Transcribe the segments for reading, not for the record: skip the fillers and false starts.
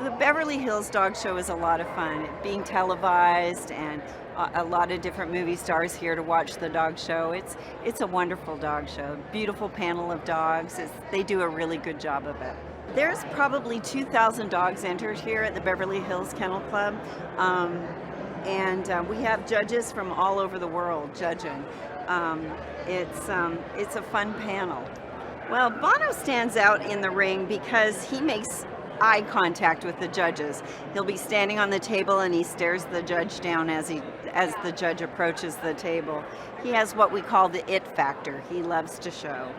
The Beverly Hills Dog Show is a lot of fun, being televised, and a lot of different movie stars here to watch the dog show. It's a wonderful dog show. Beautiful panel of dogs. They do a really good job of it. There's probably 2,000 dogs entered here at the Beverly Hills Kennel Club, and we have judges from all over the world judging. It's a fun panel. Well, Bono stands out in the ring because he makes eye contact with the judges. He'll be standing on the table and he stares the judge down as the judge approaches the table. He has what we call the it factor. He loves to show.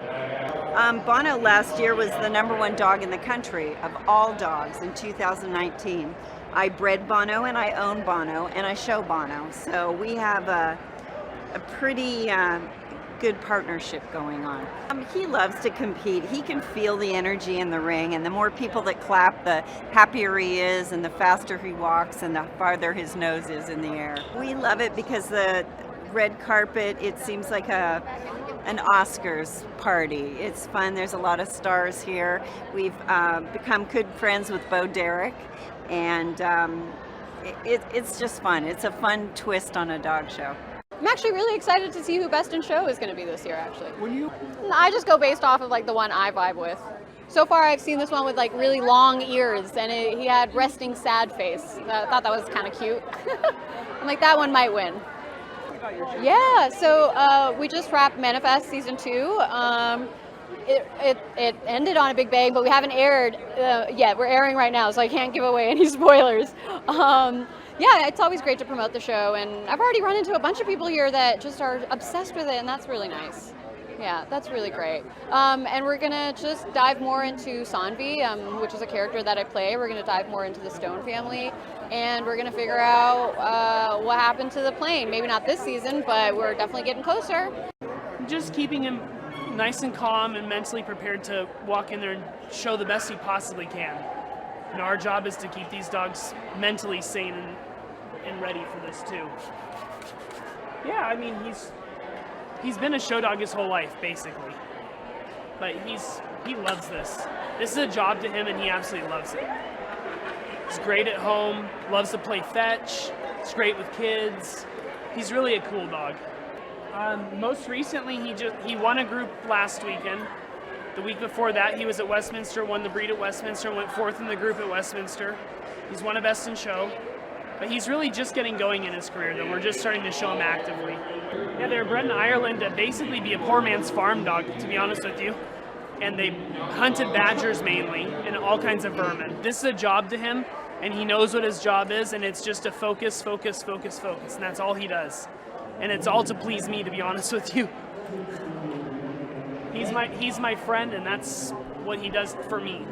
Bono last year was the #1 dog in the country of all dogs in 2019. I bred Bono and I own Bono and I show Bono. So we have a pretty good partnership going on. He loves to compete. He can feel the energy in the ring, and the more people that clap, the happier he is, and the faster he walks, and the farther his nose is in the air. We love it because the red carpet, it seems like an Oscars party. It's fun. There's a lot of stars here. We've become good friends with Bo Derek, and it's just fun. It's a fun twist on a dog show. I'm actually really excited to see who Best in Show is going to be this year, actually. I just go based off of like the one I vibe with. So far I've seen this one with like really long ears, and he had resting sad face. I thought that was kind of cute. I'm like, that one might win. Yeah, so we just wrapped Manifest Season 2. It ended on a big bang, but we haven't aired yet. We're airing right now, so I can't give away any spoilers. Yeah, it's always great to promote the show, and I've already run into a bunch of people here that just are obsessed with it, and that's really nice. Yeah, that's really great. And we're gonna just dive more into Sanvi, which is a character that I play. We're gonna dive more into the Stone family, and we're gonna figure out what happened to the plane. Maybe not this season, but we're definitely getting closer. Just keeping him nice and calm and mentally prepared to walk in there and show the best he possibly can. And our job is to keep these dogs mentally sane and ready for this too. Yeah, I mean, he's been a show dog his whole life, basically. But he loves this. This is a job to him, and he absolutely loves it. He's great at home, loves to play fetch, he's great with kids. He's really a cool dog. Most recently, he won a group last weekend. The week before that, he was at Westminster, won the breed at Westminster, went 4th in the group at Westminster. He's won a Best in Show. But he's really just getting going in his career, though. We're just starting to show him actively. Yeah, they were bred in Ireland to basically be a poor man's farm dog, to be honest with you. And they hunted badgers mainly and all kinds of vermin. This is a job to him, and he knows what his job is, and it's just to focus, focus, focus, focus. And that's all he does. And it's all to please me, to be honest with you. He's my friend, and that's what he does for me.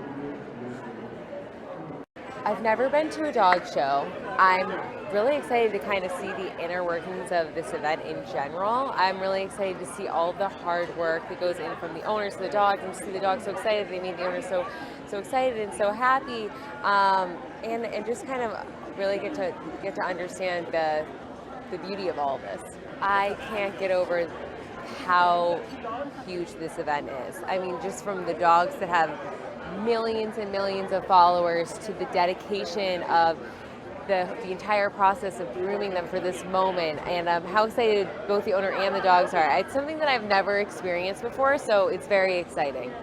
I've never been to a dog show. I'm really excited to kind of see the inner workings of this event in general. I'm really excited to see all the hard work that goes in from the owners to the dogs, and to see the dogs so excited. They made the owners so excited and so happy, and just kind of really get to understand the beauty of all of this. I can't get over how huge this event is. I mean, just from the dogs that have millions and millions of followers to the dedication of the entire process of grooming them for this moment, and how excited both the owner and the dogs are. It's something that I've never experienced before, so it's very exciting.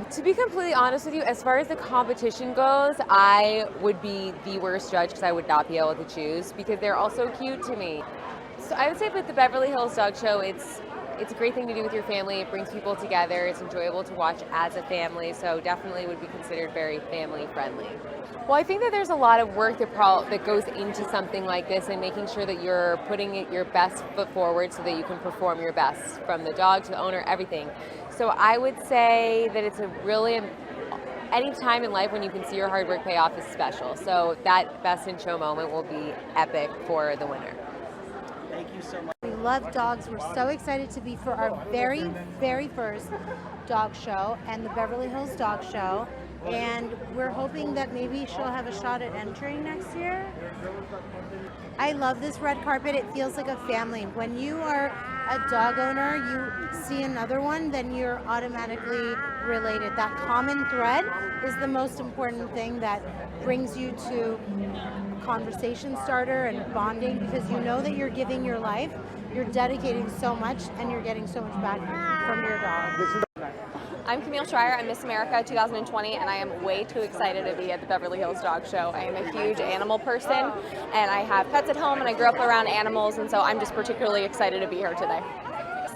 To be completely honest with you, as far as the competition goes, I would be the worst judge because I would not be able to choose, because they're all so cute to me. So I would say with the Beverly Hills Dog Show, it's a great thing to do with your family. It brings people together. It's enjoyable to watch as a family, so definitely would be considered very family friendly. Well, I think that there's a lot of work that goes into something like this, and making sure that you're putting your best foot forward so that you can perform your best, from the dog to the owner, everything. So I would say that it's a really, any time in life when you can see your hard work pay off is special. So that Best in Show moment will be epic for the winner. Thank you so much. We love dogs. We're so excited to be for our very, very first dog show and the Beverly Hills Dog Show. And we're hoping that maybe she'll have a shot at entering next year. I love this red carpet. It feels like a family. When you are a dog owner, you see another one, then you're automatically related. That common thread is the most important thing that brings you to a conversation starter and bonding, because you know that you're giving your life, you're dedicating so much, and you're getting so much back from your dog. I'm Camille Schrier. I'm Miss America 2020, and I am way too excited to be at the Beverly Hills Dog Show. I am a huge animal person, and I have pets at home, and I grew up around animals, and so I'm just particularly excited to be here today.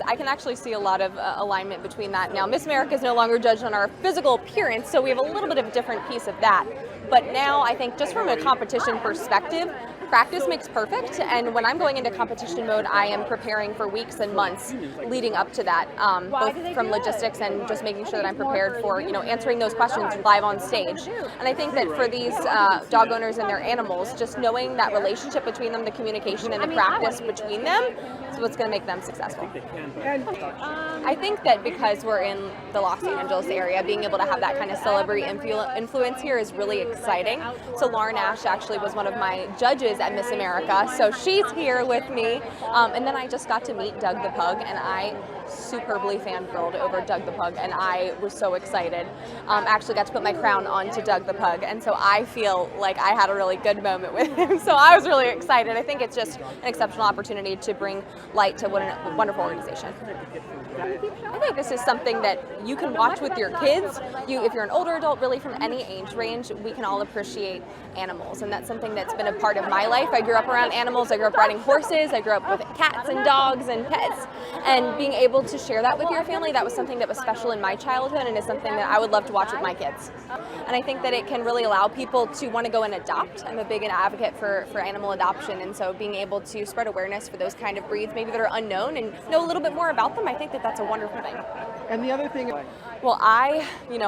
I can actually see a lot of alignment between that. Now, Miss America is no longer judged on our physical appearance, so we have a little bit of a different piece of that. But now I think just from a competition perspective, practice makes perfect, and when I'm going into competition mode, I am preparing for weeks and months leading up to that, both from logistics and just making sure that I'm prepared for, answering those questions live on stage. And I think that for these dog owners and their animals, just knowing that relationship between them, the communication and the practice between them, is what's going to make them successful. I think that because we're in the Los Angeles area, being able to have that kind of celebrity influence here is really exciting. So Lauren Ash actually was one of my judges at Miss America, so she's here with me. And then I just got to meet Doug the Pug, and I superbly fangirled over Doug the Pug, and I was so excited. Actually got to put my crown onto Doug the Pug, and so I feel like I had a really good moment with him, so I was really excited. I think it's just an exceptional opportunity to bring light to what a wonderful organization. I think this is something that you can watch with your kids. If you're an older adult, really from any age range, we can all appreciate animals, and that's something that's been a part of my life. I grew up around animals. I grew up riding horses. I grew up with cats and dogs and pets, and being able to share that with your family, that was something that was special in my childhood, and is something that I would love to watch with my kids. And I think that it can really allow people to want to go and adopt. I'm a big advocate for animal adoption, and so being able to spread awareness for those kind of breeds, maybe that are unknown, and know a little bit more about them, I think that that's a wonderful thing. And the other thing, well, I,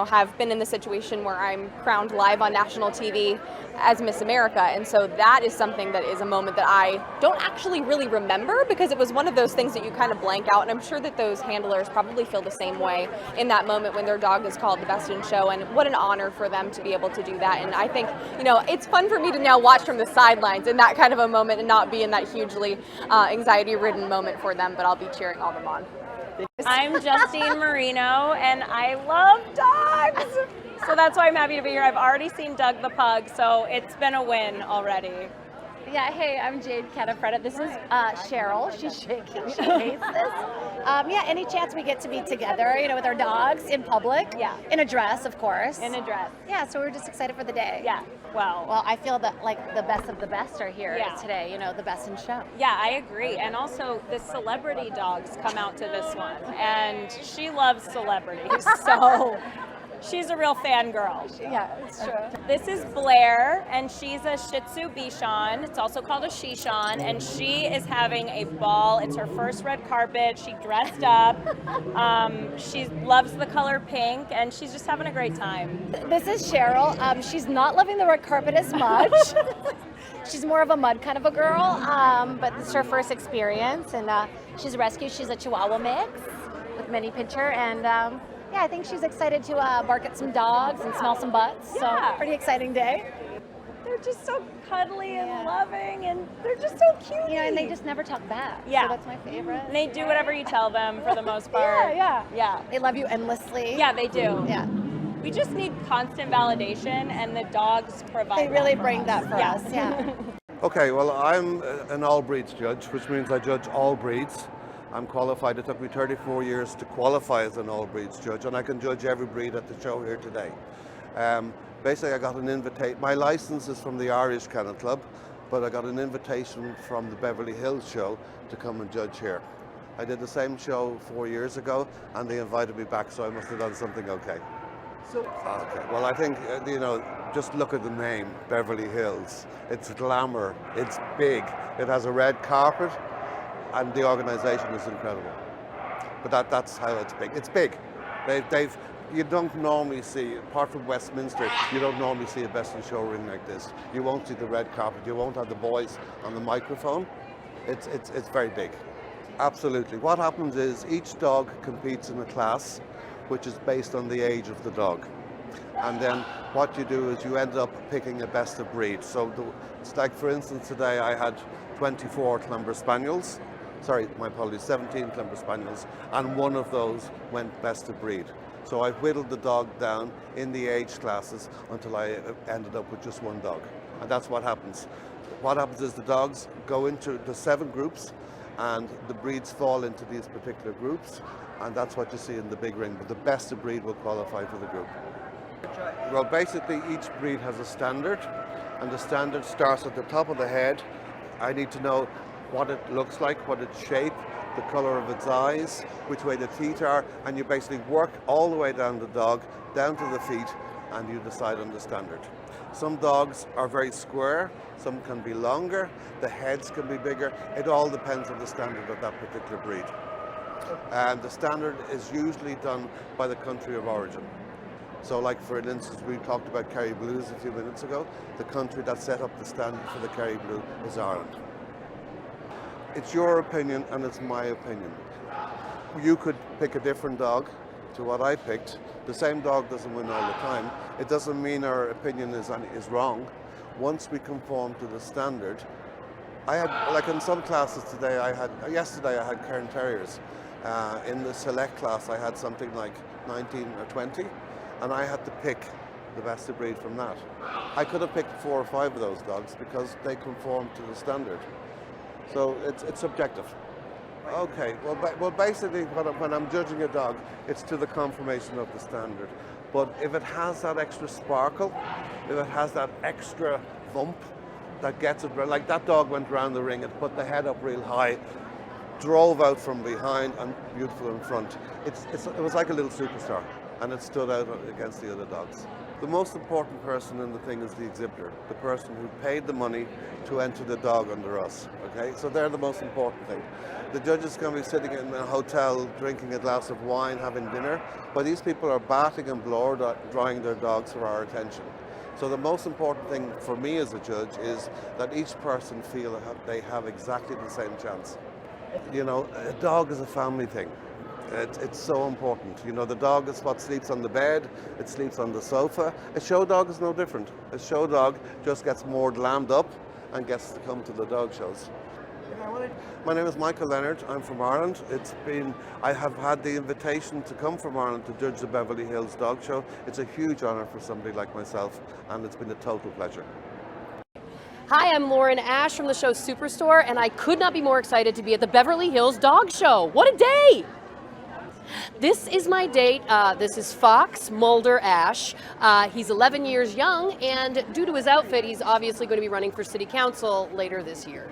have been in the situation where I'm crowned live on national TV as Miss America, and so that is something that is a moment that I don't actually really remember, because it was one of those things that you kind of blank out, and I'm sure that those handlers probably feel the same way in that moment when their dog is called the best in show, and what an honor for them to be able to do that. And I think, it's fun for me to now watch from the sidelines in that kind of a moment and not be in that hugely anxiety-ridden moment for them, but I'll be cheering all them on. I'm Justine Marino, and I love dogs, so that's why I'm happy to be here. I've already seen Doug the Pug, so it's been a win already. Yeah, hey, I'm Jade Catta-Preta. This is Cheryl. She's shaking. She hates this. Any chance we get to be together, with our dogs in public. Yeah. In a dress, of course. In a dress. Yeah, so we're just excited for the day. Yeah. Well, I feel that the best of the best are here Yeah. today. The best in show. Yeah, I agree. And also the celebrity dogs come out to this one, and she loves celebrities, so she's a real fangirl. Yeah, it's true. This is Blair, and she's a Shih Tzu Bichon. It's also called a Shishon, and she is having a ball. It's her first red carpet. She dressed up. She loves the color pink, and she's just having a great time. This is Cheryl. She's not loving the red carpet as much. She's more of a mud kind of a girl, but this is her first experience, and she's a rescue. She's a Chihuahua mix with mini pincher, and I think she's excited to bark at some dogs and smell some butts. Yeah. So pretty exciting day. They're just so cuddly and loving, and they're just so cute. And they just never talk back. Yeah. So that's my favorite. And they do whatever you tell them for the most part. Yeah. They love you endlessly. Yeah, they do. Yeah. We just need constant validation, and the dogs provide They really that for bring us. that for us. Yeah. Okay, well, I'm an all breeds judge, which means I judge all breeds. I'm qualified. It took me 34 years to qualify as an all breeds judge, and I can judge every breed at the show here today. Basically, I got an invitation. My license is from the Irish Kennel Club, but I got an invitation from the Beverly Hills show to come and judge here. I did the same show 4 years ago, and they invited me back, so I must have done something okay. Okay, well, I think, just look at the name, Beverly Hills. It's glamour, it's big, it has a red carpet, and the organization is incredible. But that's how it's big. It's big. You don't normally see, apart from Westminster, you don't normally see a best in show ring like this. You won't see the red carpet, you won't have the boys on the microphone. It's very big. Absolutely. What happens is each dog competes in a class which is based on the age of the dog. And then what you do is you end up picking a best of breed. So it's like, for instance, today I had 24 Clumber Spaniels. Sorry, my apologies, 17 Clumber Spaniels, and one of those went best of breed. So I whittled the dog down in the age classes until I ended up with just one dog. And that's what happens. What happens is the dogs go into the 7 groups, and the breeds fall into these particular groups, and that's what you see in the big ring. But the best of breed will qualify for the group. Well, basically each breed has a standard, and the standard starts at the top of the head. I need to know what it looks like, what its shape, the color of its eyes, which way the teeth are, and you basically work all the way down the dog, down to the feet, and you decide on the standard. Some dogs are very square, some can be longer, the heads can be bigger. It all depends on the standard of that particular breed. And the standard is usually done by the country of origin. So like for instance, we talked about Kerry Blues a few minutes ago. The country that set up the standard for the Kerry Blue is Ireland. It's your opinion and it's my opinion. You could pick a different dog to what I picked. The same dog doesn't win all the time. It doesn't mean our opinion is wrong. Once we conform to the standard, I had, like in some classes today, yesterday I had Cairn Terriers. In the select class I had something like 19 or 20, and I had to pick the best of breed from that. I could have picked 4 or 5 of those dogs because they conform to the standard. So it's subjective. Okay, well basically when I'm judging a dog, it's to the conformation of the standard. But if it has that extra sparkle, if it has that extra bump that gets it, like that dog went around the ring and put the head up real high, drove out from behind and beautiful in front. It was like a little superstar, and it stood out against the other dogs. The most important person in the thing is the exhibitor, the person who paid the money to enter the dog under us, okay? So they're the most important thing. The judges can be sitting in a hotel drinking a glass of wine, having dinner, but these people are batting and blow drying their dogs for our attention. So the most important thing for me as a judge is that each person feel they have exactly the same chance. You know, a dog is a family thing. It's so important. You know, the dog is what sleeps on the bed, it sleeps on the sofa. A show dog is no different. A show dog just gets more glammed up and gets to come to the dog shows. My name is Michael Leonard. I'm from Ireland. I have had the invitation to come from Ireland to judge the Beverly Hills Dog Show. It's a huge honor for somebody like myself, and it's been a total pleasure. Hi, I'm Lauren Ash from the show Superstore, and I could not be more excited to be at the Beverly Hills Dog Show. What a day! This is my date. This is Fox Mulder Ash. He's 11 years young, and due to his outfit, he's obviously going to be running for city council later this year.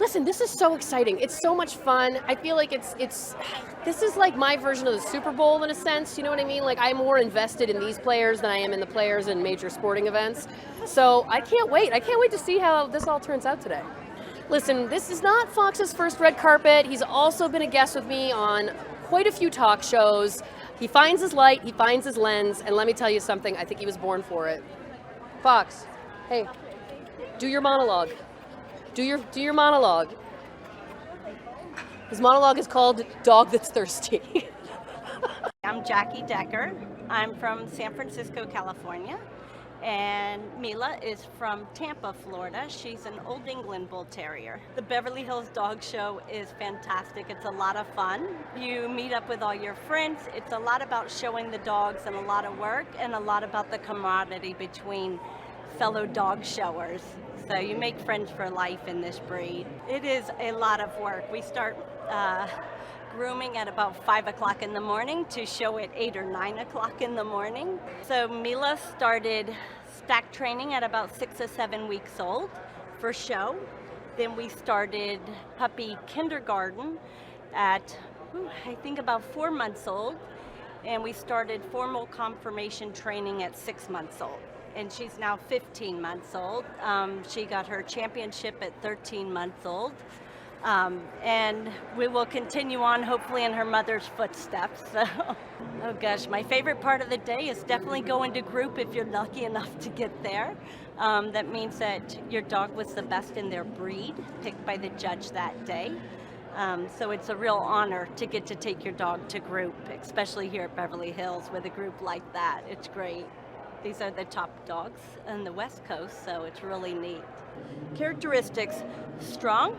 Listen, this is so exciting. It's so much fun. I feel like this is like my version of the Super Bowl in a sense, you know what I mean? Like, I'm more invested in these players than I am in the players in major sporting events. So I can't wait. I can't wait to see how this all turns out today. Listen, this is not Fox's first red carpet. He's also been a guest with me on quite a few talk shows. He finds his light, he finds his lens, and let me tell you something, I think he was born for it. Fox, hey, do your monologue. Do your monologue. His monologue is called Dog That's Thirsty. I'm Jackie Decker. I'm from San Francisco, California. And Mila is from Tampa, Florida. She's an Old England Bull Terrier. The Beverly Hills Dog Show is fantastic. It's a lot of fun. You meet up with all your friends. It's a lot about showing the dogs and a lot of work and a lot about the camaraderie between fellow dog showers. So you make friends for life in this breed. It is a lot of work. We start grooming at about 5 o'clock in the morning to show at 8 or 9 o'clock in the morning. So Mila started stack training at about 6 or 7 weeks old for show. Then we started puppy kindergarten at, I think about 4 months old. And we started formal conformation training at 6 months old. And she's now 15 months old. She got her championship at 13 months old. And we will continue on, hopefully, in her mother's footsteps. So, oh gosh, my favorite part of the day is definitely going to group if you're lucky enough to get there. That means that your dog was the best in their breed, picked by the judge that day. So it's a real honor to get to take your dog to group, especially here at Beverly Hills with a group like that. It's great. These are the top dogs on the West Coast, so it's really neat. Characteristics: strong.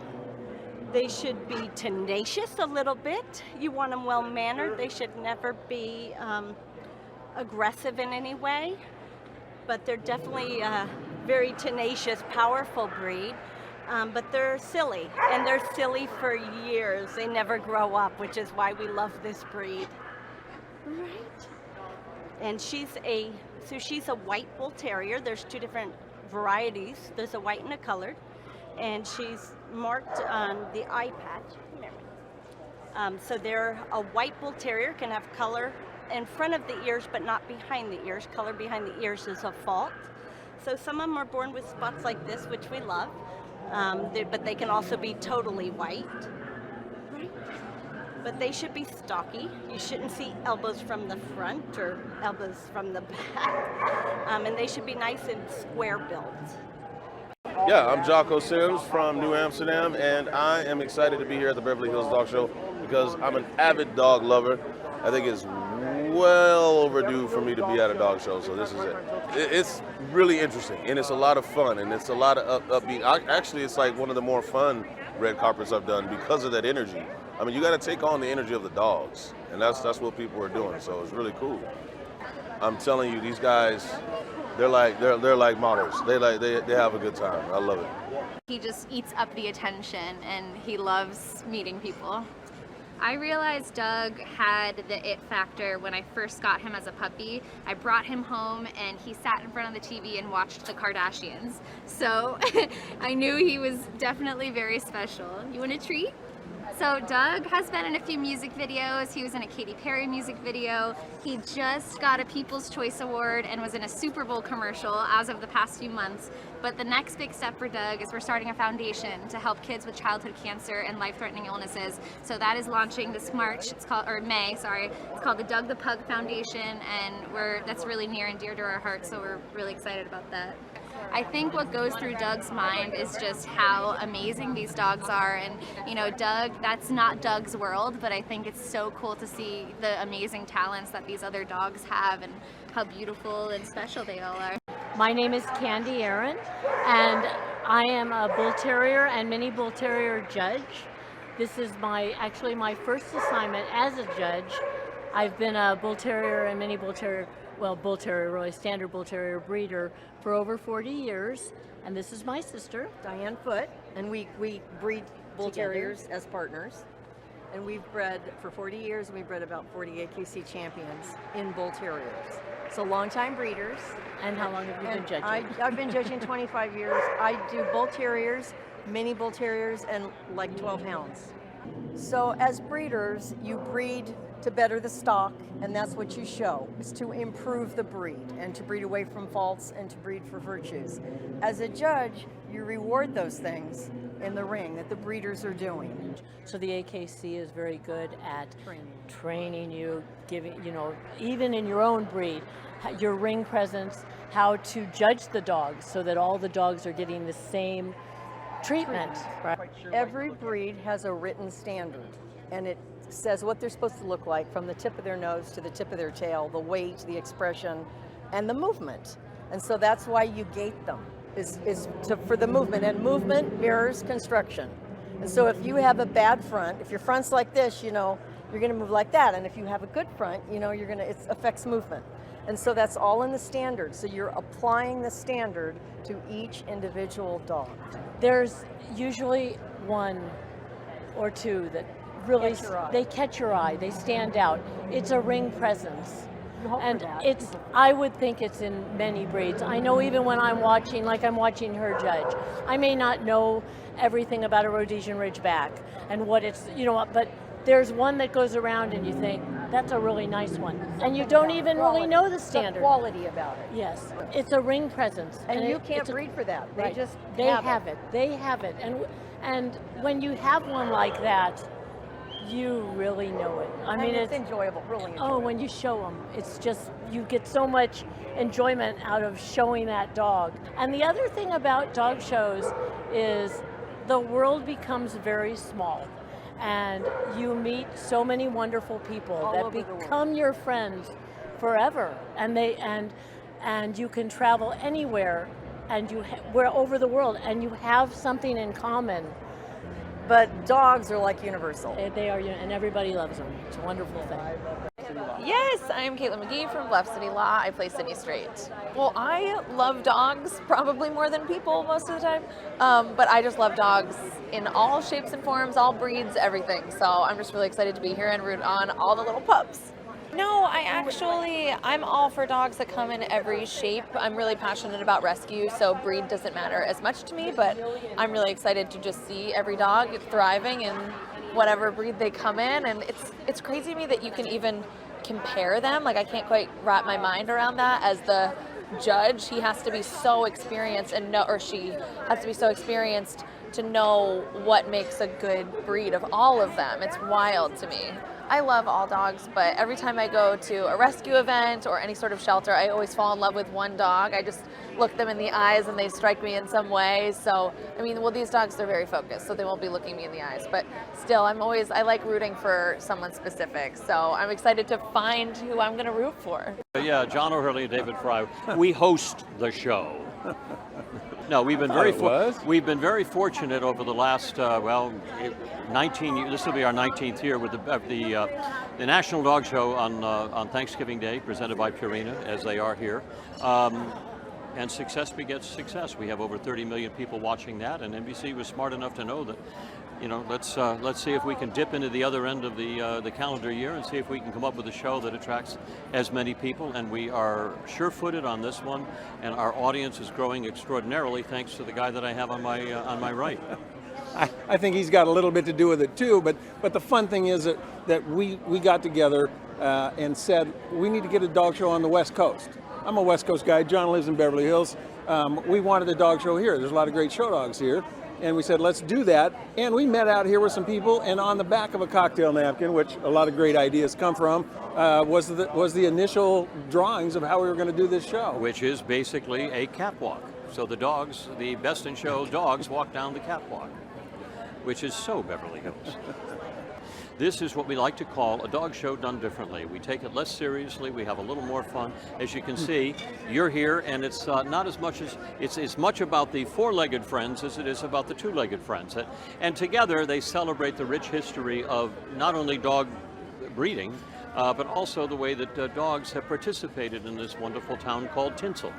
They should be tenacious a little bit. You want them well-mannered. They should never be aggressive in any way, but they're definitely a very tenacious, powerful breed. But they're silly, and they're silly for years. They never grow up, which is why we love this breed. Right. And she's a white bull terrier. There's two different varieties. There's a white and a colored, and she's marked on the eye patch. So they're a white bull terrier, can have color in front of the ears, but not behind the ears. Color behind the ears is a fault. So some of them are born with spots like this, which we love. But they can also be totally white. Right. But they should be stocky. You shouldn't see elbows from the front or elbows from the back. And they should be nice and square built. Yeah, I'm Jocko Sims from New Amsterdam, and I am excited to be here at the Beverly Hills Dog Show because I'm an avid dog lover. I think it's well overdue for me to be at a dog show, so this is it. It's really interesting, and it's a lot of fun, and it's a lot of upbeat. Actually, it's like one of the more fun red carpets I've done because of that energy. I mean, you got to take on the energy of the dogs, and that's what people are doing, so it's really cool. I'm telling you, these guys, they're like models. They have a good time. I love it. He just eats up the attention, and he loves meeting people. I realized Doug had the it factor when I first got him as a puppy. I brought him home and he sat in front of the TV and watched the Kardashians. So I knew he was definitely very special. You want a treat? So Doug has been in a few music videos. He was in a Katy Perry music video. He just got a People's Choice Award and was in a Super Bowl commercial as of the past few months. But the next big step for Doug is we're starting a foundation to help kids with childhood cancer and life-threatening illnesses. So that is launching this March. It's called, or May, sorry. It's called the Doug the Pug Foundation, and that's really near and dear to our hearts. So we're really excited about that. I think what goes through Doug's mind is just how amazing these dogs are, and you know, Doug, that's not Doug's world, but I think it's so cool to see the amazing talents that these other dogs have and how beautiful and special they all are. My name is Candy Aaron, and I am a Bull Terrier and Mini Bull Terrier judge. This is actually my first assignment as a judge. I've been a Bull Terrier and Mini Bull Terrier, well, Bull Terrier, really standard Bull Terrier breeder for over 40 years, and this is my sister, Diane Foote, and we breed Bull Terriers as partners. And we've bred for 40 years, and we've bred about 40 AKC champions in Bull Terriers. So long-time breeders. And how long have you been judging? I've been judging 25 years. I do Bull Terriers, Mini Bull Terriers, and like 12 hounds. So as breeders, you breed to better the stock, and that's what you show, is to improve the breed and to breed away from faults and to breed for virtues. As a judge, you reward those things in the ring that the breeders are doing. So the AKC is very good at training you, giving, you know, even in your own breed, your ring presence, how to judge the dogs so that all the dogs are getting the same treatment. Right? Every breed has a written standard, and it says what they're supposed to look like from the tip of their nose to the tip of their tail, the weight, the expression, and the movement. And so that's why you gate them, for the movement, and movement mirrors construction. And so if you have a bad front, if your front's like this, you know, you're gonna move like that. And if you have a good front, you know, it affects movement. And so that's all in the standard. So you're applying the standard to each individual dog. There's usually one or two that really, they catch your eye, they stand out. It's a ring presence. And I would think it's in many breeds. I know even when I'm watching, like I'm watching her judge, I may not know everything about a Rhodesian Ridgeback and what it's, you know, but there's one that goes around and you think, that's a really nice one. And you don't even really know the standard. The quality about it. Yes, it's a ring presence. And you can't breed for that. They just have it. They have it. And when you have one like that, you really know it. I mean, it's enjoyable, really enjoyable. Oh, when you show them, it's just, you get so much enjoyment out of showing that dog. And the other thing about dog shows is the world becomes very small. And you meet so many wonderful people that become your friends forever. And you can travel anywhere, and we're over the world, and you have something in common. But dogs are like universal. They are, and everybody loves them. It's a wonderful thing. Yes, I'm Caitlin McGee from Bluff City Law. I play Sydney Strait. Well, I love dogs probably more than people most of the time, but I just love dogs in all shapes and forms, all breeds, everything. So I'm just really excited to be here and root on all the little pups. No, I'm all for dogs that come in every shape. I'm really passionate about rescue, so breed doesn't matter as much to me, but I'm really excited to just see every dog thriving in whatever breed they come in, and it's crazy to me that you can even compare them. Like, I can't quite wrap my mind around that. As the judge, he has to be so experienced she has to be so experienced to know what makes a good breed of all of them. It's wild to me. I love all dogs, but every time I go to a rescue event or any sort of shelter, I always fall in love with one dog. I just look them in the eyes and they strike me in some way. So, these dogs, they're very focused, so they won't be looking me in the eyes. But still, I like rooting for someone specific. So I'm excited to find who I'm going to root for. Yeah, John O'Hurley and David Frei. We host the show. No, we've been very fortunate over the last 19 years. This will be our 19th year with the National Dog Show on Thanksgiving Day, presented by Purina, as they are here. And success begets success. We have over 30 million people watching that, and NBC was smart enough to know that, let's see if we can dip into the other end of the calendar year and see if we can come up with a show that attracts as many people. And we are sure-footed on this one, and our audience is growing extraordinarily thanks to the guy that I have on my right. I think he's got a little bit to do with it too, but the fun thing is that we got together and said we need to get a dog show on the West Coast. I'm a West Coast guy. John lives in Beverly Hills. We wanted a dog show here. There's a lot of great show dogs here. And we said, let's do that. And we met out here with some people, and on the back of a cocktail napkin, which a lot of great ideas come from, was the initial drawings of how we were going to do this show. Which is basically a catwalk. So the dogs, the best in show dogs, walk down the catwalk, which is so Beverly Hills. This is what we like to call a dog show done differently. We take it less seriously, we have a little more fun. As you can see, you're here, and it's not as much about the four-legged friends as it is about the two-legged friends. And together they celebrate the rich history of not only dog breeding, but also the way that dogs have participated in this wonderful town called Tinsel.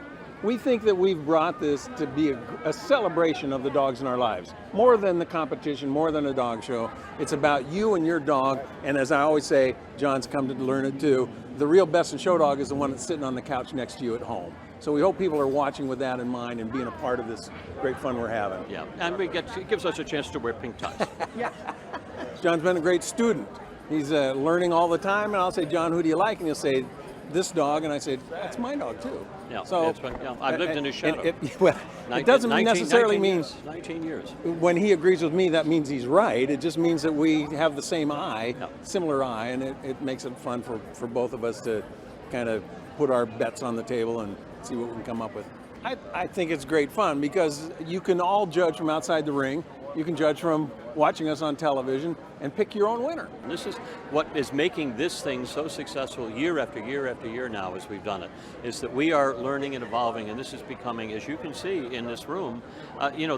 We think that we've brought this to be a celebration of the dogs in our lives. More than the competition, more than a dog show. It's about you and your dog, and as I always say, John's come to learn it too, the real best in show dog is the one that's sitting on the couch next to you at home. So we hope people are watching with that in mind and being a part of this great fun we're having. Yeah, and it gives us a chance to wear pink ties. Yeah. John's been a great student. He's learning all the time, and I'll say, John, who do you like? And he'll say, this dog, and I said, that's my dog too. Yeah, so I've lived in his shadow. It doesn't necessarily mean 19 years. When he agrees with me, that means he's right. It just means that we have the same eye, similar eye, and it makes it fun for both of us to kind of put our bets on the table and see what we can come up with. I think it's great fun because you can all judge from outside the ring. You can judge from watching us on television and pick your own winner. This is what is making this thing so successful year after year after year now as we've done it, is that we are learning and evolving, and this is becoming, as you can see in this room,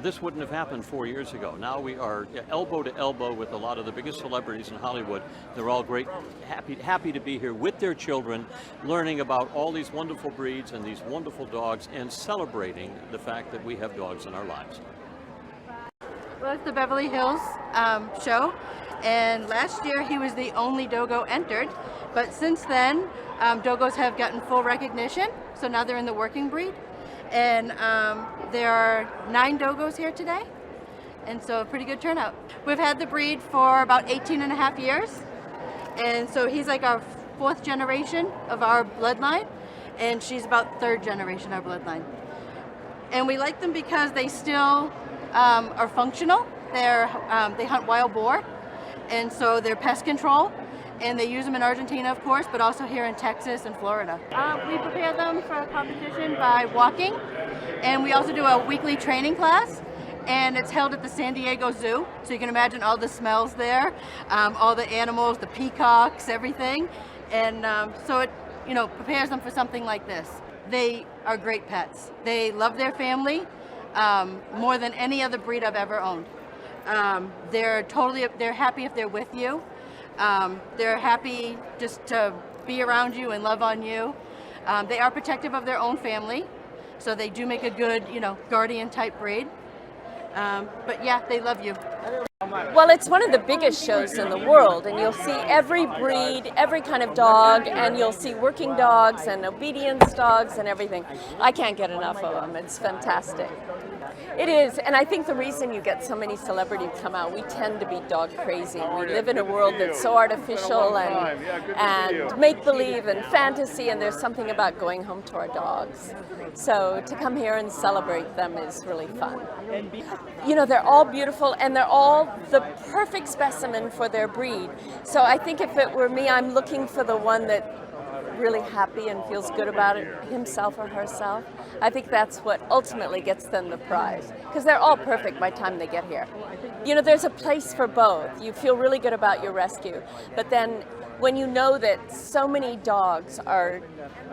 this wouldn't have happened 4 years ago. Now we are elbow to elbow with a lot of the biggest celebrities in Hollywood. They're all great, happy to be here with their children, learning about all these wonderful breeds and these wonderful dogs, and celebrating the fact that we have dogs in our lives. Well, it's the Beverly Hills show, and last year he was the only dogo entered, but since then dogos have gotten full recognition, so now they're in the working breed, and there are 9 dogos here today, and so a pretty good turnout. We've had the breed for about 18 and a half years, and so he's like our 4th generation of our bloodline, and she's about 3rd generation of our bloodline. And we like them because they still are functional. They hunt wild boar, and so they're pest control, and they use them in Argentina, of course, but also here in Texas and Florida. We prepare them for a competition by walking, and we also do a weekly training class, and it's held at the San Diego Zoo, so you can imagine all the smells there, all the animals, the peacocks, everything, and so it prepares them for something like this. They are great pets. They love their family more than any other breed I've ever owned. They're happy if they're with you. They're happy just to be around you and love on you. They are protective of their own family, so they do make a good, guardian type breed. But yeah, they love you. Well, it's one of the biggest shows in the world, and you'll see every breed, every kind of dog, and you'll see working dogs and obedience dogs and everything. I can't get enough of them. It's fantastic. It is, and I think the reason you get so many celebrities come out, we tend to be dog crazy. We live in a world that's so artificial and make-believe and fantasy, and there's something about going home to our dogs. So to come here and celebrate them is really fun. They're all beautiful, and they're all the perfect specimen for their breed. So I think if it were me, I'm looking for the one that really happy and feels good about it, himself or herself. I think that's what ultimately gets them the prize, because they're all perfect by the time they get here. There's a place for both. You feel really good about your rescue, but then when you know that so many dogs are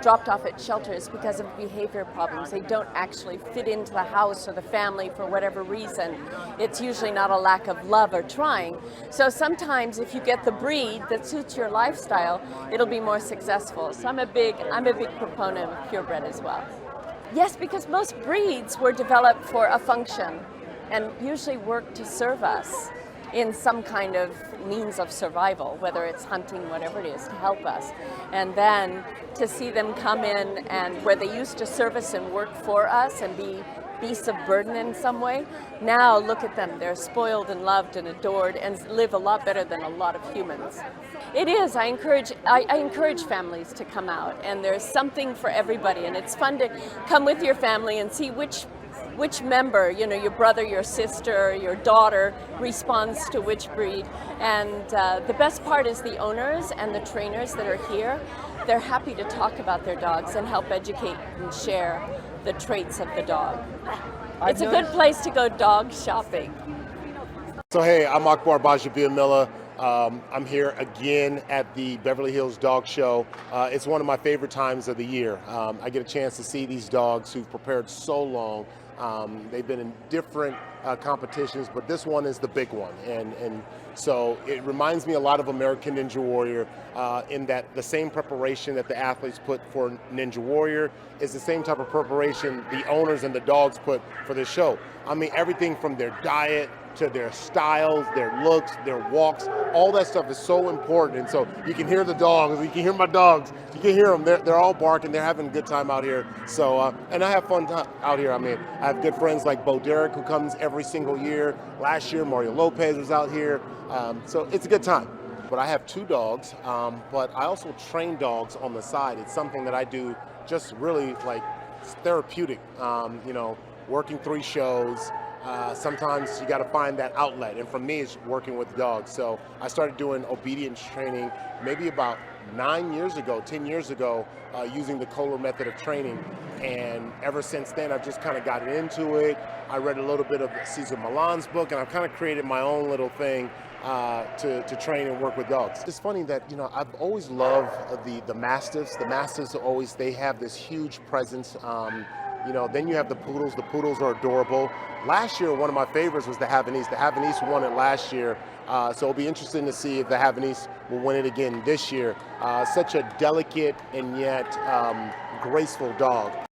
dropped off at shelters because of behavior problems, they don't actually fit into the house or the family for whatever reason. It's usually not a lack of love or trying. So sometimes if you get the breed that suits your lifestyle, it'll be more successful. So I'm a big proponent of purebred as well. Yes, because most breeds were developed for a function and usually work to serve us in some kind of means of survival, whether it's hunting, whatever it is, to help us. And then to see them come in and where they used to serve us and work for us and be beasts of burden in some way, now look at them. They're spoiled and loved and adored and live a lot better than a lot of humans. It is. I encourage families to come out, and there's something for everybody, and it's fun to come with your family and see which member, your brother, your sister, your daughter responds to which breed. And the best part is the owners and the trainers that are here. They're happy to talk about their dogs and help educate and share the traits of the dog. It's a good place to go dog shopping. So hey, I'm Akbar Gbajabiamila. I'm here again at the Beverly Hills Dog Show. It's one of my favorite times of the year. I get a chance to see these dogs who've prepared so long. They've been in different competitions, but this one is the big one. And so it reminds me a lot of American Ninja Warrior in that the same preparation that the athletes put for Ninja Warrior is the same type of preparation the owners and the dogs put for this show. I mean, everything from their diet to their styles, their looks, their walks, all that stuff is so important. And so you can hear the dogs, you can hear my dogs, you can hear them, they're all barking, they're having a good time out here. So, and I have fun out here. I mean, I have good friends like Bo Derek who comes every single year. Last year, Mario Lopez was out here. So it's a good time. But I have two dogs, but I also train dogs on the side. It's something that I do just really like therapeutic, working 3 shows. Sometimes you got to find that outlet, and for me it's working with dogs. So I started doing obedience training maybe about 10 years ago, using the Kohler method of training, and ever since then I've just kind of gotten into it. I read a little bit of Cesar Millan's book, and I've kind of created my own little thing to train and work with dogs. It's funny that I've always loved the Mastiffs. The Mastiffs they have this huge presence. Then you have the Poodles. The Poodles are adorable. Last year, one of my favorites was the Havanese. The Havanese won it last year, so it'll be interesting to see if the Havanese will win it again this year. Such a delicate and yet graceful dog.